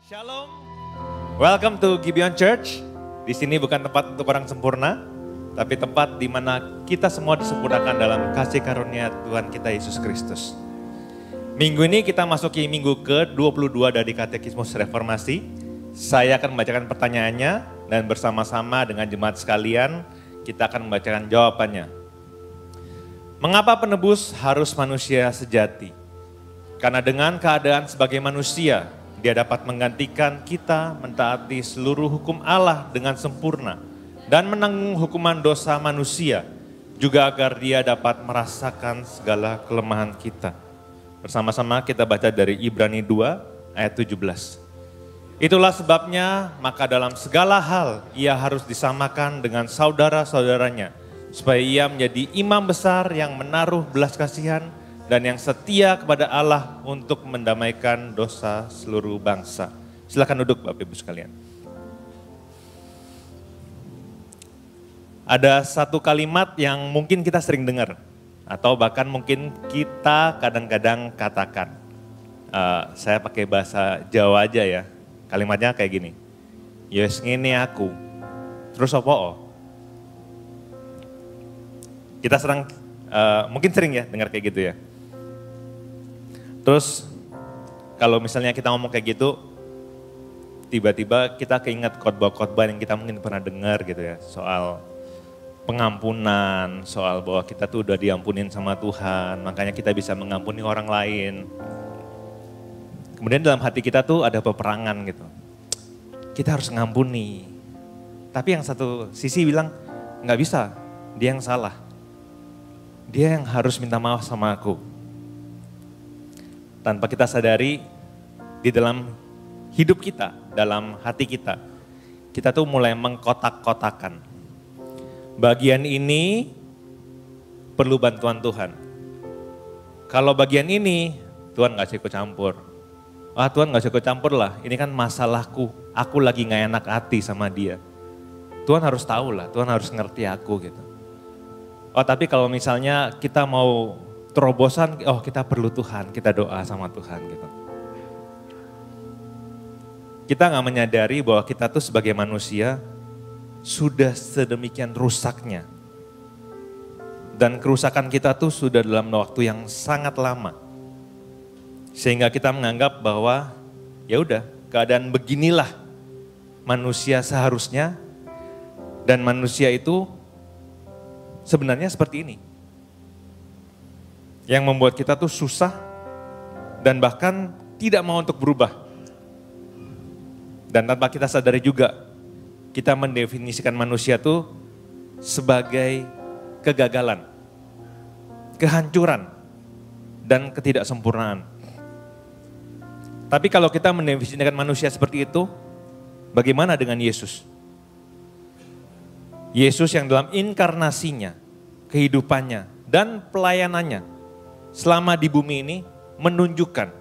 Shalom, welcome to Gibeon Church. Di sini bukan tempat untuk orang sempurna, tapi tempat di mana kita semua disempurnakan dalam kasih karunia Tuhan kita Yesus Kristus. Minggu ini kita masuki minggu ke-22 dari Katekismus Reformasi. Saya akan membacakan pertanyaannya dan bersama-sama dengan jemaat sekalian kita akan membacakan jawabannya. Mengapa penebus harus manusia sejati? Karena dengan keadaan sebagai manusia, Dia dapat menggantikan kita mentaati seluruh hukum Allah dengan sempurna dan menanggung hukuman dosa manusia, juga agar Dia dapat merasakan segala kelemahan kita. Bersama-sama kita baca dari Ibrani 2 ayat 17. Itulah sebabnya maka dalam segala hal ia harus disamakan dengan saudara-saudaranya, supaya ia menjadi imam besar yang menaruh belas kasihan dan yang setia kepada Allah untuk mendamaikan dosa seluruh bangsa. Silakan duduk Bapak Ibu sekalian. Ada satu kalimat yang mungkin kita sering dengar, atau bahkan mungkin kita kadang-kadang katakan. Saya pakai bahasa Jawa aja ya, kalimatnya kayak gini. Yes ngene aku, terus apa? Kita mungkin sering ya dengar kayak gitu ya. Terus kalau misalnya kita ngomong kayak gitu, tiba-tiba kita keinget khotbah-khotbah yang kita mungkin pernah dengar gitu ya. Soal pengampunan, soal bahwa kita tuh udah diampunin sama Tuhan, makanya kita bisa mengampuni orang lain. Kemudian dalam hati kita tuh ada peperangan gitu. Kita harus ngampuni. Tapi yang satu sisi bilang, nggak bisa, dia yang salah. Dia yang harus minta maaf sama aku. Tanpa kita sadari, di dalam hidup kita, dalam hati kita tuh mulai mengkotak-kotakan. Bagian ini perlu bantuan Tuhan. Kalau bagian ini, Tuhan gak usah ikut campur. Tuhan gak usah ikut campur lah, ini kan masalahku, aku lagi gak enak hati sama dia. Tuhan harus tahu lah, Tuhan harus ngerti aku gitu. Tapi kalau misalnya kita mau terobosan, kita perlu Tuhan, kita doa sama Tuhan gitu. Kita gak menyadari bahwa kita tuh sebagai manusia sudah sedemikian rusaknya. Dan kerusakan kita tuh sudah dalam waktu yang sangat lama. Sehingga kita menganggap bahwa ya udah, keadaan beginilah manusia seharusnya, dan manusia itu sebenarnya seperti ini. Yang membuat kita tuh susah dan bahkan tidak mau untuk berubah. Dan tanpa kita sadari juga, kita mendefinisikan manusia tuh sebagai kegagalan, kehancuran, dan ketidaksempurnaan. Tapi kalau kita mendefinisikan manusia seperti itu, bagaimana dengan Yesus? Yesus yang dalam inkarnasinya, kehidupannya, dan pelayanannya selama di bumi ini menunjukkan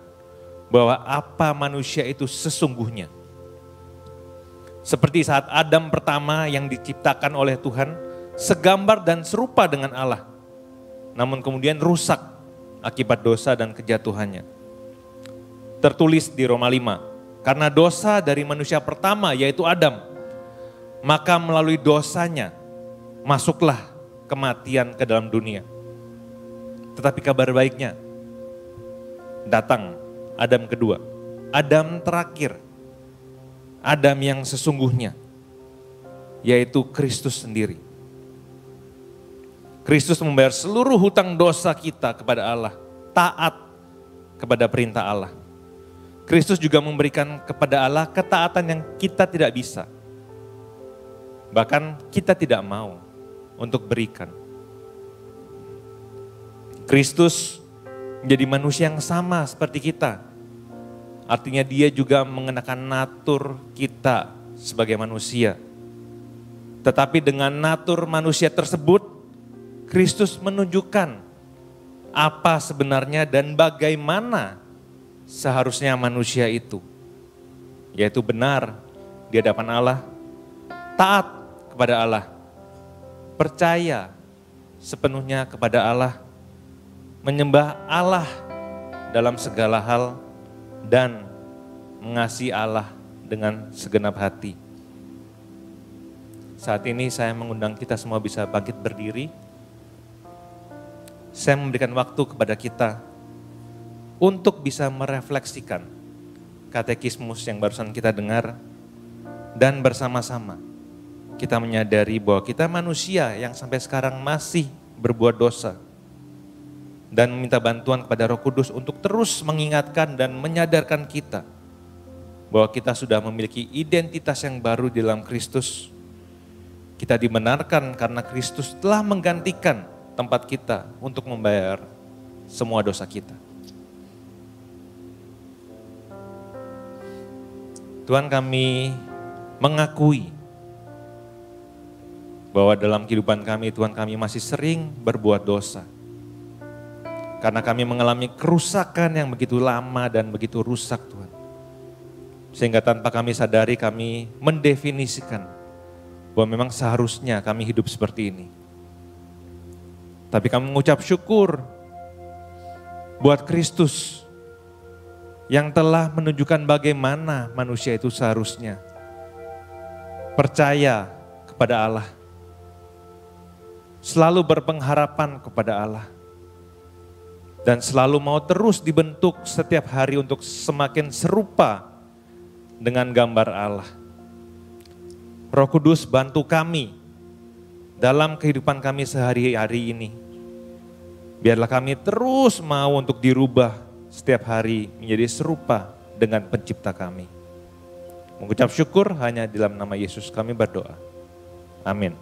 bahwa apa manusia itu sesungguhnya. Seperti saat Adam pertama yang diciptakan oleh Tuhan segambar dan serupa dengan Allah. Namun kemudian rusak akibat dosa dan kejatuhannya. Tertulis di Roma 5, karena dosa dari manusia pertama yaitu Adam, maka melalui dosanya masuklah kematian ke dalam dunia. Tetapi kabar baiknya datang Adam kedua, Adam terakhir, Adam yang sesungguhnya, yaitu Kristus sendiri. Kristus membayar seluruh hutang dosa kita kepada Allah, taat kepada perintah Allah. Kristus juga memberikan kepada Allah ketaatan yang kita tidak bisa. Bahkan kita tidak mau untuk berikan. Kristus menjadi manusia yang sama seperti kita. Artinya dia juga mengenakan natur kita sebagai manusia. Tetapi dengan natur manusia tersebut, Kristus menunjukkan apa sebenarnya dan bagaimana seharusnya manusia itu. Yaitu benar di hadapan Allah, taat kepada Allah, percaya sepenuhnya kepada Allah, menyembah Allah dalam segala hal, dan mengasihi Allah dengan segenap hati. Saat ini saya mengundang kita semua bisa bangkit berdiri. Saya memberikan waktu kepada kita untuk bisa merefleksikan katekismus yang barusan kita dengar, dan bersama-sama kita menyadari bahwa kita manusia yang sampai sekarang masih berbuat dosa, dan meminta bantuan kepada Roh Kudus untuk terus mengingatkan dan menyadarkan kita bahwa kita sudah memiliki identitas yang baru di dalam Kristus. Kita dibenarkan karena Kristus telah menggantikan tempat kita untuk membayar semua dosa kita. Tuhan, kami mengakui bahwa dalam kehidupan kami, Tuhan, kami masih sering berbuat dosa. Karena kami mengalami kerusakan yang begitu lama dan begitu rusak, Tuhan. Sehingga tanpa kami sadari, kami mendefinisikan bahwa memang seharusnya kami hidup seperti ini. Tapi kami mengucap syukur buat Kristus yang telah menunjukkan bagaimana manusia itu seharusnya percaya kepada Allah, selalu berpengharapan kepada Allah, dan selalu mau terus dibentuk setiap hari untuk semakin serupa dengan gambar Allah. Roh Kudus, bantu kami dalam kehidupan kami sehari-hari ini. Biarlah kami terus mau untuk dirubah setiap hari menjadi serupa dengan pencipta kami. Mengucap syukur hanya dalam nama Yesus kami berdoa. Amin.